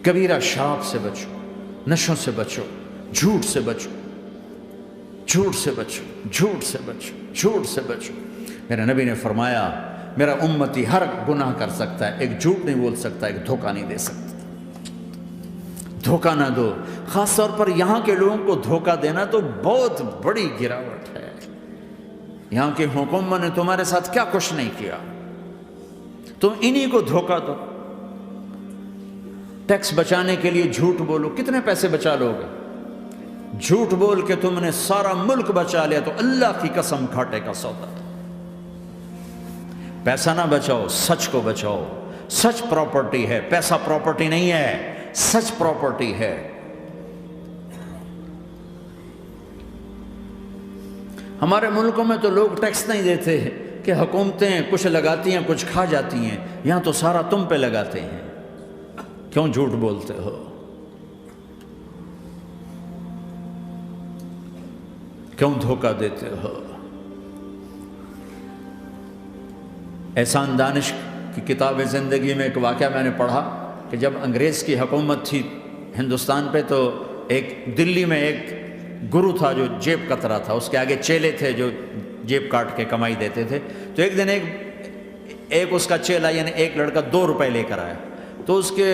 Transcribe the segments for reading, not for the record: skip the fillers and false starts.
کبیرہ شراب سے بچو، نشوں سے بچو، جھوٹ سے بچو، جھوٹ سے بچو، جھوٹ سے بچو، جھوٹ سے بچو۔ میرے نبی نے فرمایا میرا امتی ہر گناہ کر سکتا ہے، ایک جھوٹ نہیں بول سکتا، ایک دھوکہ نہیں دے سکتا۔ دھوکہ نہ دو، خاص طور پر یہاں کے لوگوں کو دھوکہ دینا تو بہت بڑی گراوٹ ہے۔ یہاں کی حکومت نے تمہارے ساتھ کیا کچھ نہیں کیا، تم انہی کو دھوکہ دو۔ ٹیکس بچانے کے لیے جھوٹ بولو، کتنے پیسے بچا لو گے؟ جھوٹ بول کے تم نے سارا ملک بچا لیا تو اللہ کی قسم گھاٹے کا سودا۔ پیسہ نہ بچاؤ، سچ کو بچاؤ۔ سچ پراپرٹی ہے، پیسہ پراپرٹی نہیں ہے، سچ پراپرٹی ہے۔ ہمارے ملکوں میں تو لوگ ٹیکس نہیں دیتے کہ حکومتیں کچھ لگاتی ہیں کچھ کھا جاتی ہیں، یہاں تو سارا تم پہ لگاتے ہیں۔ کیوں جھوٹ بولتے ہو؟ کیوں دھوکہ دیتے ہو؟ احسان دانش کی کتاب زندگی میں ایک واقعہ میں نے پڑھا کہ جب انگریز کی حکومت تھی ہندوستان پہ تو ایک دلی میں ایک گرو تھا جو جیب کترا تھا، اس کے آگے چیلے تھے جو جیب کاٹ کے کمائی دیتے تھے۔ تو ایک دن ایک اس کا چیلا یعنی ایک لڑکا 2 روپے لے کر آیا، تو اس کے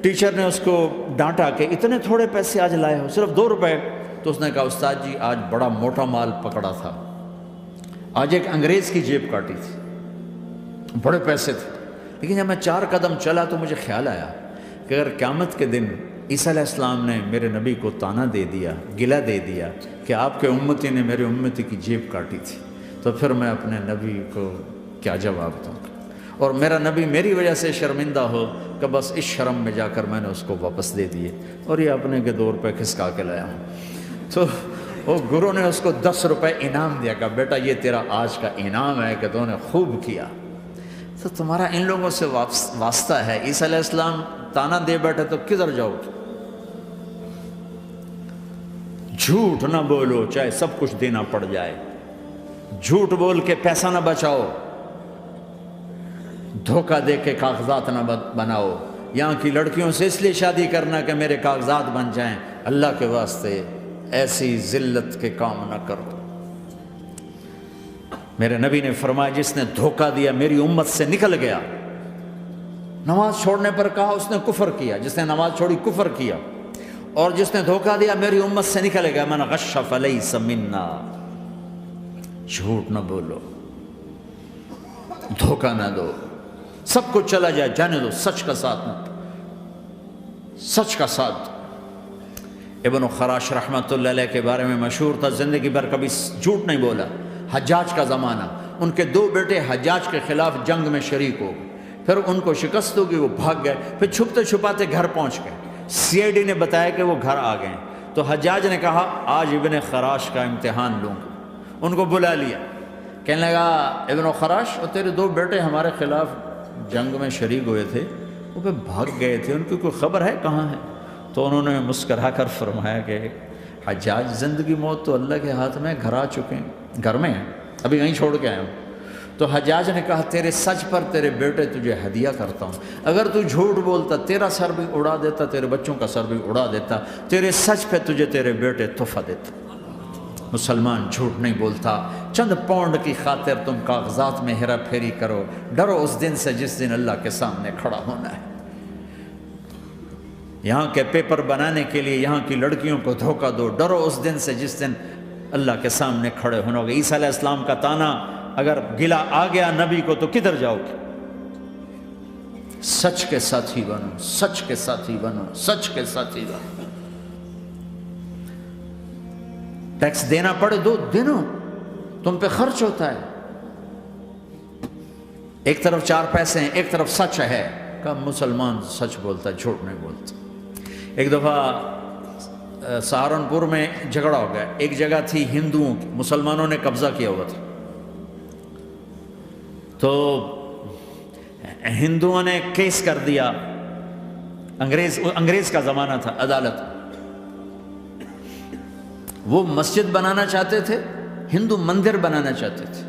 ٹیچر نے اس کو ڈانٹا کہ اتنے تھوڑے پیسے آج لائے ہو، صرف 2 روپے۔ تو اس نے کہا استاد جی آج بڑا موٹا مال پکڑا تھا، آج ایک انگریز کی جیب کاٹی تھی، بڑے پیسے تھے۔ لیکن جب میں 4 قدم چلا تو مجھے خیال آیا کہ اگر قیامت کے دن عیسیٰ علیہ السلام نے میرے نبی کو طعنہ دے دیا، گلہ دے دیا کہ آپ کے امتی نے میرے امتی کی جیب کاٹی تھی، تو پھر میں اپنے نبی کو کیا جواب دوں گا؟ اور میرا نبی میری وجہ سے شرمندہ ہو کہ بس اس شرم میں جا کر میں نے اس کو واپس دے دیے اور یہ اپنے کے 2 روپے کھسکا کے لایا ہوں۔ تو وہ گرو نے اس کو 10 روپے انعام دیا، کہ بیٹا یہ تیرا آج کا انعام ہے کہ تو نے خوب کیا۔ تو تمہارا ان لوگوں سے واسطہ ہے، عیسیٰ علیہ السلام طعنہ دے بیٹھے تو کدھر جاؤ؟ جھوٹ نہ بولو چاہے سب کچھ دینا پڑ جائے، جھوٹ بول کے پیسہ نہ بچاؤ، دھوکہ دے کے کاغذات نہ بناؤ۔ یہاں کی لڑکیوں سے اس لیے شادی کرنا کہ میرے کاغذات بن جائیں، اللہ کے واسطے ایسی ذلت کے کام نہ کرو۔ میرے نبی نے فرمایا جس نے دھوکہ دیا میری امت سے نکل گیا۔ نماز چھوڑنے پر کہا اس نے کفر کیا، جس نے نماز چھوڑی کفر کیا، اور جس نے دھوکہ دیا میری امت سے نکل گیا۔ من غش فلیس منا۔ جھوٹ نہ بولو، دھوکہ نہ دو، سب کچھ چلا جائے جانے دو، سچ کا ساتھ نہ، سچ کا ساتھ۔ ابن خراش رحمۃ اللہ علیہ کے بارے میں مشہور تھا، زندگی بھر کبھی جھوٹ نہیں بولا۔ حجاج کا زمانہ، ان کے 2 بیٹے حجاج کے خلاف جنگ میں شریک ہو گئے، پھر ان کو شکست ہوگی، وہ بھاگ گئے، پھر چھپتے چھپاتے گھر پہنچ گئے۔ سی آئی ڈی نے بتایا کہ وہ گھر آ گئے، تو حجاج نے کہا آج ابن خراش کا امتحان لوں گا۔ ان کو بلا لیا، کہنے لگا ابن خراش اور تیرے 2 بیٹے ہمارے خلاف جنگ میں شریک ہوئے تھے، وہ پہ بھاگ گئے تھے، ان کی کوئی خبر ہے کہاں ہے؟ تو انہوں نے مسکرا کر فرمایا کہ حجاج زندگی موت تو اللہ کے ہاتھ میں، گھر آ چکے ہیں، گھر میں ہیں، ابھی یہیں چھوڑ کے آیا ہوں۔ تو حجاج نے کہا تیرے سچ پر تیرے بیٹے تجھے ہدیہ کرتا ہوں، اگر تو جھوٹ بولتا تیرا سر بھی اڑا دیتا، تیرے بچوں کا سر بھی اڑا دیتا، تیرے سچ پہ تجھے تیرے بیٹے تحفہ دیتا۔ مسلمان جھوٹ نہیں بولتا۔ چند پاؤنڈ کی خاطر تم کاغذات میں ہیرا پھیری کرو، ڈرو اس دن سے جس دن اللہ کے سامنے کھڑا ہونا ہے۔ یہاں کے پیپر بنانے کے لیے یہاں کی لڑکیوں کو دھوکہ دو، ڈرو اس دن سے جس دن اللہ کے سامنے کھڑے ہونا ہوگا۔ عیسیٰ علیہ السلام کا طعنہ اگر گلا آ گیا نبی کو تو کدھر جاؤ گے؟ سچ کے ساتھی بنو، سچ کے ساتھی بنو، سچ کے ساتھی بنو۔ ٹیکس دینا پڑے دو، دینو، تم پہ خرچ ہوتا ہے۔ ایک طرف 4 پیسے ہیں، ایک طرف سچ ہے، کہ مسلمان سچ بولتا ہے، جھوٹ نہیں بولتا۔ ایک دفعہ سہارنپور میں جھگڑا ہو گیا، ایک جگہ تھی ہندوؤں کی، مسلمانوں نے قبضہ کیا ہوا تھا، تو ہندوؤں نے کیس کر دیا، انگریز کا زمانہ تھا، عدالت، وہ مسجد بنانا چاہتے تھے، ہندو مندر بنانا چاہتے تھے،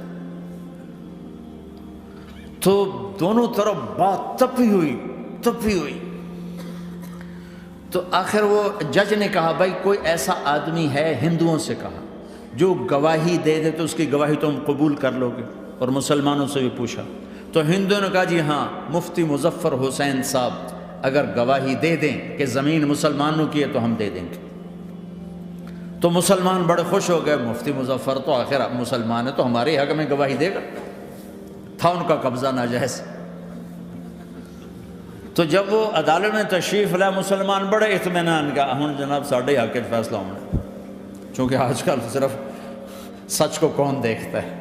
تو دونوں طرف بات تپی ہوئی، تو آخر وہ جج نے کہا بھائی کوئی ایسا آدمی ہے، ہندوؤں سے کہا، جو گواہی دے دے تو اس کی گواہی تم قبول کر لو گے؟ اور مسلمانوں سے بھی پوچھا تو ہندوؤں نے کہا جی ہاں، مفتی مظفر حسین صاحب اگر گواہی دے دیں کہ زمین مسلمانوں کی ہے تو ہم دے دیں گے۔ تو مسلمان بڑے خوش ہو گئے، مفتی مظفر تو آخر مسلمان ہے تو ہمارے حق میں گواہی دے گا، تھا ان کا قبضہ ناجائز۔ تو جب وہ عدالت میں تشریف لائے، مسلمان بڑے اطمینان کا ہن جناب ساڈے حق وچ فیصلہ ہونا، چونکہ آج کل صرف سچ کو کون دیکھتا ہے۔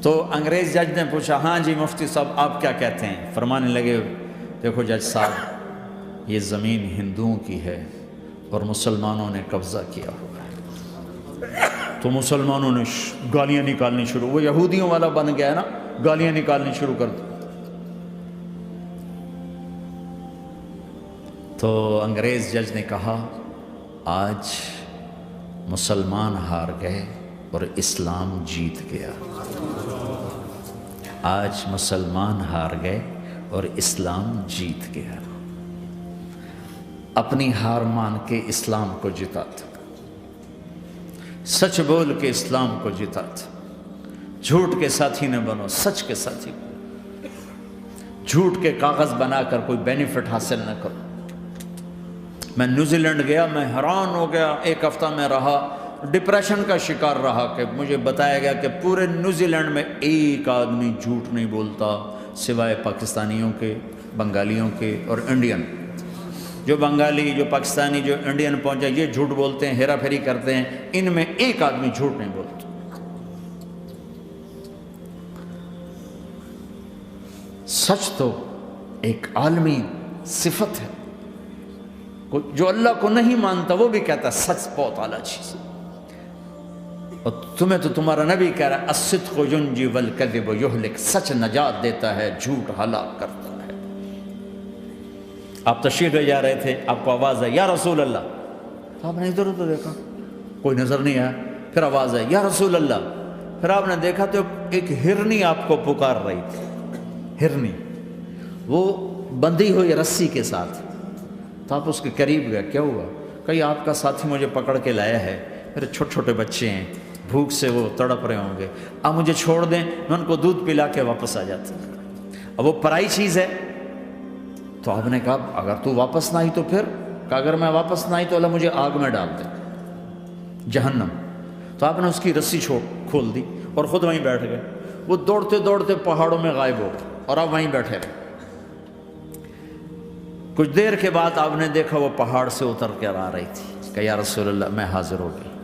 تو انگریز جج نے پوچھا ہاں جی مفتی صاحب آپ کیا کہتے ہیں؟ فرمانے لگے دیکھو جج صاحب، یہ زمین ہندوؤں کی ہے اور مسلمانوں نے قبضہ کیا ہوا ہے۔ تو مسلمانوں نے گالیاں نکالنی شروع، وہ یہودیوں والا بن گیا ہے نا، گالیاں نکالنی شروع کر دی۔ تو انگریز جج نے کہا آج مسلمان ہار گئے اور اسلام جیت گیا، آج مسلمان ہار گئے اور اسلام جیت گیا۔ اپنی ہار مان کے اسلام کو جتا تھا، سچ بول کے اسلام کو جتا تھا۔ جھوٹ کے ساتھی نہ بنو، سچ کے ساتھی بنو۔ جھوٹ کے کاغذ بنا کر کوئی بینیفٹ حاصل نہ کرو۔ میں نیوزی لینڈ گیا، میں حیران ہو گیا، ایک ہفتہ میں رہا، ڈپریشن کا شکار رہا کہ مجھے بتایا گیا کہ پورے نیوزی لینڈ میں ایک آدمی جھوٹ نہیں بولتا سوائے پاکستانیوں کے، بنگالیوں کے اور انڈین۔ جو بنگالی، جو پاکستانی، جو انڈین پہنچے یہ جھوٹ بولتے ہیں، ہیرا پھیری کرتے ہیں، ان میں ایک آدمی جھوٹ نہیں بولتا۔ سچ تو ایک عالمی صفت ہے، جو اللہ کو نہیں مانتا وہ بھی کہتا ہے سچ بہت اعلیٰ چیز ہے۔ اور تمہیں تو تمہارا نبی کہہ رہا ہے الصدق ینجی والکذب یہلک، سچ نجات دیتا ہے، جھوٹ ہلاک کرتا ہے۔ آپ تشریف لے جا رہے تھے، آپ کو آواز آئی یا رسول اللہ، تو آپ نے ادھر ادھر دیکھا، کوئی نظر نہیں آیا، پھر آواز آئی یا رسول اللہ، پھر آپ نے دیکھا تو ایک ہرنی آپ کو پکار رہی تھی، ہرنی، وہ بندھی ہوئی رسی کے ساتھ۔ تو آپ اس کے قریب گئے، کیا ہوا؟ کہ آپ کا ساتھی مجھے پکڑ کے لایا ہے، میرے چھوٹے چھوٹے بچے ہیں، بھوک سے وہ تڑپ رہے ہوں گے، آپ مجھے چھوڑ دیں، میں ان کو دودھ پلا کے واپس آ جاتا ہوں۔ اب وہ پرائی چیز ہے، تو آپ نے کہا اگر تو واپس نہ آئی تو پھر، کہ اگر میں واپس نہ آئی تو اللہ مجھے آگ میں ڈال دے، جہنم۔ تو آپ نے اس کی رسی کھول دی اور خود وہیں بیٹھ گئے۔ وہ دوڑتے دوڑتے پہاڑوں میں غائب ہو گئے اور آپ وہیں بیٹھے رہے۔ کچھ دیر کے بعد آپ نے دیکھا وہ پہاڑ سے اتر کر آ رہی تھی، کہ یا رسول اللہ میں حاضر ہو گئی۔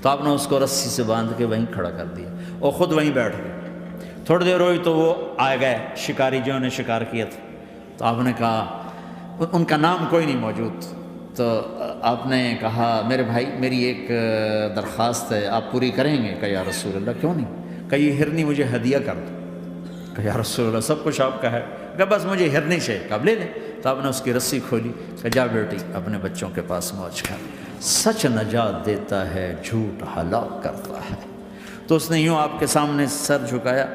تو آپ نے اس کو رسی سے باندھ کے وہیں کھڑا کر دیا اور خود وہیں بیٹھ گئے۔ تھوڑی دیر ہوئی تو وہ آ گئے شکاری جو نے شکار کیا تھا۔ تو آپ نے کہا، ان کا نام کوئی نہیں موجود، تو آپ نے کہا میرے بھائی میری ایک درخواست ہے، آپ پوری کریں گے؟ کہ یا رسول اللہ کیوں نہیں؟ کہ یہ ہرنی مجھے ہدیہ کر دو۔ کہ یا رسول اللہ سب کچھ آپ کا ہے، کہ بس مجھے ہرنی چاہیے، کہ آپ لے لیں۔ تو آپ نے اس کی رسی کھولی، کہ جا بیٹی اپنے بچوں کے پاس موج کر، سچ نجات دیتا ہے، جھوٹ ہلاک کرتا ہے۔ تو اس نے یوں آپ کے سامنے سر جھکایا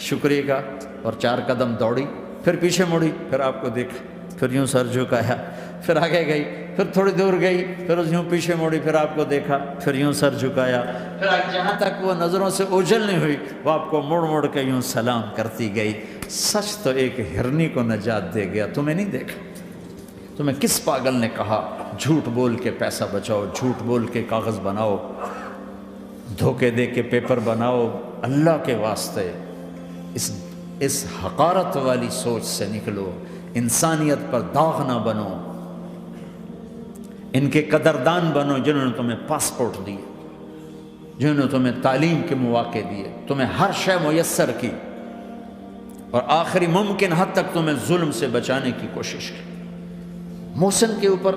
شکریہ کا اور 4 قدم دوڑی، پھر پیچھے مڑی، پھر آپ کو دیکھا، پھر یوں سر جھکایا، پھر آگے گئی، پھر تھوڑی دور گئی، پھر یوں پیچھے مڑی، پھر آپ کو دیکھا، پھر یوں سر جھکایا، پھر جہاں تک وہ نظروں سے اوجھل نہیں ہوئی وہ آپ کو مڑ مڑ کے یوں سلام کرتی گئی۔ سچ تو ایک ہرنی کو نجات دے گیا، تمہیں نہیں دیکھا۔ تمہیں کس پاگل نے کہا جھوٹ بول کے پیسہ بچاؤ، جھوٹ بول کے کاغذ بناؤ، دھوکے دے کے پیپر بناؤ؟ اللہ کے واسطے اس حقارت والی سوچ سے نکلو، انسانیت پر داغ نہ بنو، ان کے قدردان بنو جنہوں نے تمہیں پاسپورٹ دیے، جنہوں نے تمہیں تعلیم کے مواقع دیے، تمہیں ہر شے میسر کی، اور آخری ممکن حد تک تمہیں ظلم سے بچانے کی کوشش کی۔ محسن کے اوپر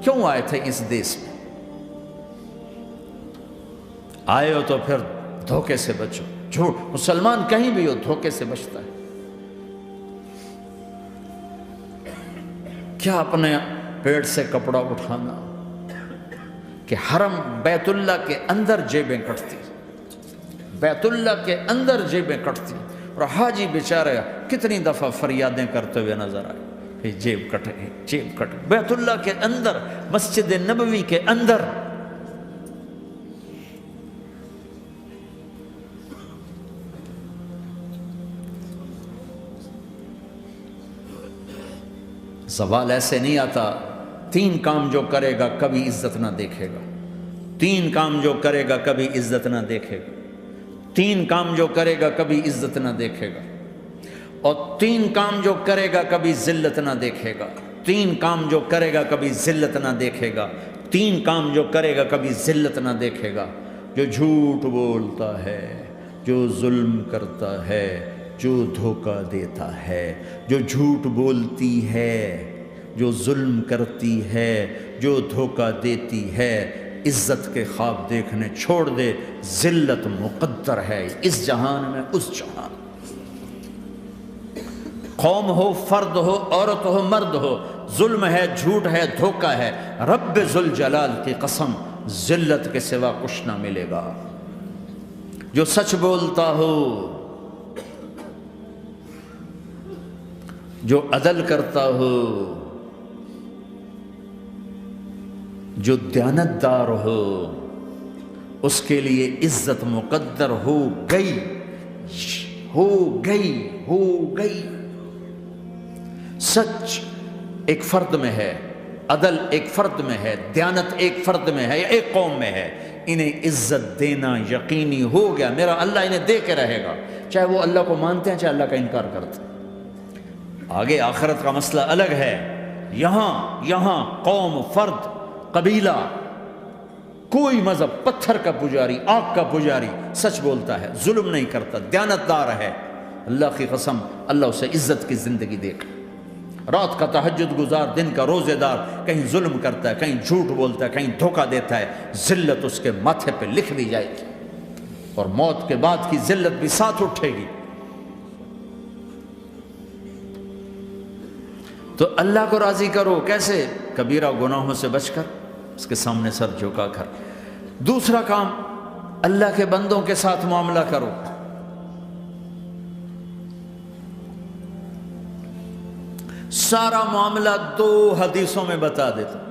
کیوں آئے تھے اس دیس میں؟ آئے ہو تو پھر دھوکے سے بچو، جھوٹ، مسلمان کہیں بھی ہو دھوکے سے بچتا ہے۔ کیا اپنے پیٹ سے کپڑا اٹھانا کہ حرم بیت اللہ کے اندر جیبیں کٹتی، بیت اللہ کے اندر جیبیں کٹتی، اور حاجی بیچارے کتنی دفعہ فریادیں کرتے ہوئے نظر آئے کہ جیب کٹ گئی، جیب کٹ گئی۔ بیت اللہ کے اندر، مسجد نبوی کے اندر زوال ایسے نہیں آتا۔ 3 کام جو کرے گا کبھی عزت نہ دیکھے گا، 3 کام جو کرے گا کبھی عزت نہ دیکھے گا، 3 کام جو کرے گا کبھی عزت نہ دیکھے گا، اور 3 کام جو کرے گا کبھی ذلت نہ دیکھے گا، 3 کام جو کرے گا کبھی ذلت نہ دیکھے گا، 3 کام جو کرے گا کبھی ذلت نہ دیکھے گا۔ جو جھوٹ بولتا ہے، جو ظلم کرتا ہے، جو دھوکہ دیتا ہے، جو جھوٹ بولتی ہے، جو ظلم کرتی ہے، جو دھوکہ دیتی ہے، عزت کے خواب دیکھنے چھوڑ دے۔ ذلت مقدر ہے اس جہان میں، اس جہان، قوم ہو، فرد ہو، عورت ہو، مرد ہو، ظلم ہے، جھوٹ ہے، دھوکہ ہے، رب ذوالجلال کی قسم ذلت کے سوا کچھ نہ ملے گا۔ جو سچ بولتا ہو، جو عدل کرتا ہو، جو دیانتدار ہو، اس کے لیے عزت مقدر ہو گئی، ہو گئی، ہو گئی۔ سچ ایک فرد میں ہے، عدل ایک فرد میں ہے، دیانت ایک فرد میں ہے یا ایک قوم میں ہے، انہیں عزت دینا یقینی ہو گیا۔ میرا اللہ انہیں دے کے رہے گا، چاہے وہ اللہ کو مانتے ہیں چاہے اللہ کا انکار کرتے ہیں۔ آگے آخرت کا مسئلہ الگ ہے۔ یہاں قوم، فرد، قبیلہ، کوئی مذہب، پتھر کا پجاری، آگ کا پجاری، سچ بولتا ہے، ظلم نہیں کرتا، دیانتدار ہے، اللہ کی قسم اللہ اسے عزت کی زندگی دے گا۔ رات کا تہجد گزار، دن کا روزے دار، کہیں ظلم کرتا ہے، کہیں جھوٹ بولتا ہے، کہیں دھوکہ دیتا ہے، ذلت اس کے ماتھے پہ لکھ دی جائے گی، اور موت کے بعد کی ذلت بھی ساتھ اٹھے گی۔ تو اللہ کو راضی کرو، کیسے؟ کبیرہ گناہوں سے بچ کر، اس کے سامنے سر جھکا کر۔ دوسرا کام، اللہ کے بندوں کے ساتھ معاملہ کرو۔ سارا معاملہ 2 حدیثوں میں بتا دیتا ہوں۔